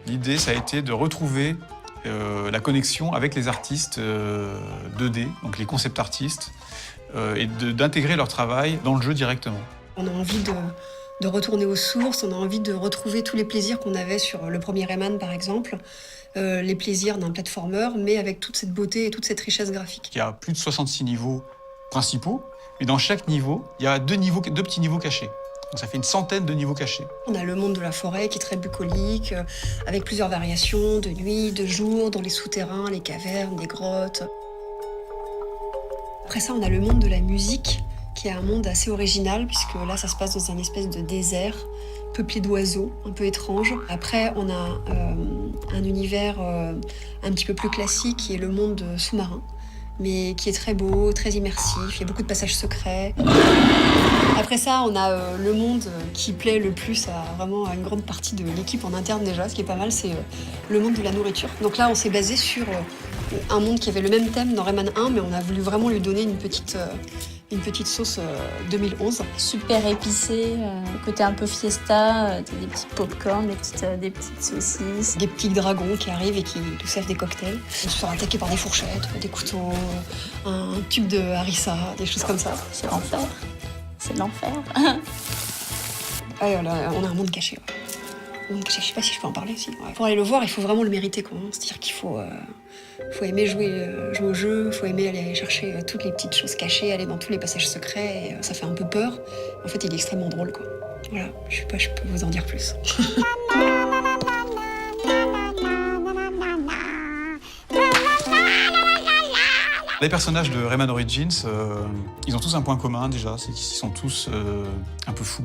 L'idée, ça a été de retrouver la connexion avec les artistes 2D, donc les concept artistes, et d'intégrer leur travail dans le jeu directement. On a envie de retourner aux sources, on a envie de retrouver tous les plaisirs qu'on avait sur le premier Rayman par exemple, les plaisirs d'un platformer, mais avec toute cette beauté et toute cette richesse graphique. Il y a plus de 66 niveaux principaux, mais dans chaque niveau, il y a deux petits niveaux cachés. Donc ça fait une centaine de niveaux cachés. On a le monde de la forêt qui est très bucolique, avec plusieurs variations de nuit, de jour, dans les souterrains, les cavernes, les grottes. Après ça, on a le monde de la musique, qui est un monde assez original, puisque là, ça se passe dans un espèce de désert, peuplé d'oiseaux, un peu étrange. Après, on a un univers un petit peu plus classique, qui est le monde sous-marin, mais qui est très beau, très immersif, il y a beaucoup de passages secrets. Après ça, on a le monde qui plaît le plus à une grande partie de l'équipe en interne déjà. Ce qui est pas mal, c'est le monde de la nourriture. Donc là, on s'est basé sur un monde qui avait le même thème dans Rayman 1, mais on a voulu vraiment lui donner une petite sauce 2011. Super épicé, côté un peu fiesta, des petits pop-corn, des petites saucisses. Des petits dragons qui arrivent et qui nous servent des cocktails. On se fait attaquer par des fourchettes, des couteaux, un tube de harissa, des choses comme ça. C'est l'enfer. C'est l'enfer. Ouais, là, on a un monde caché. Ouais. Un monde caché, je sais pas si je peux en parler aussi. Ouais. Pour aller le voir, il faut vraiment le mériter, quoi. C'est-à-dire qu'il faut aimer jouer au jeu, il faut aimer aller chercher toutes les petites choses cachées, aller dans tous les passages secrets. Et, ça fait un peu peur. En fait, il est extrêmement drôle, quoi. Voilà, je sais pas, je peux vous en dire plus. Les personnages de Rayman Origins, ils ont tous un point commun déjà, c'est qu'ils sont tous un peu fous.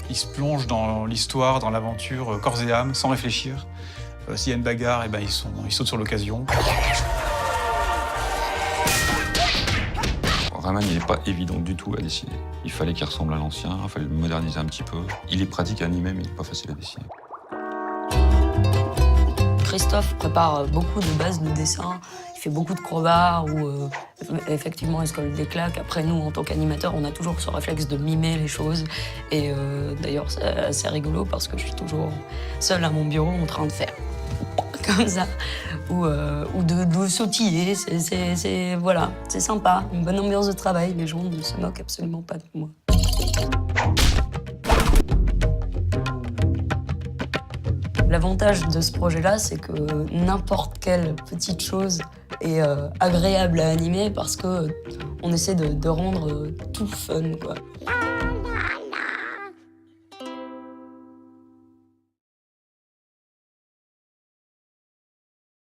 Ils se plongent dans l'histoire, dans l'aventure, corps et âme, sans réfléchir. S'il y a une bagarre, ils sautent sur l'occasion. Rayman, il n'est pas évident du tout à dessiner. Il fallait qu'il ressemble à l'ancien, il fallait le moderniser un petit peu. Il est pratique à animer, mais il n'est pas facile à dessiner. Christophe prépare beaucoup de bases de dessin, il fait beaucoup de crowbars ou effectivement il se colle des claques. Après nous, en tant qu'animateurs, on a toujours ce réflexe de mimer les choses. Et d'ailleurs, c'est assez rigolo parce que je suis toujours seule à mon bureau en train de faire comme ça, ou de sautiller. Voilà, c'est sympa, une bonne ambiance de travail. Les gens ne se moquent absolument pas de moi. L'avantage de ce projet-là, c'est que n'importe quelle petite chose est agréable à animer parce qu'on essaie de rendre tout fun, quoi.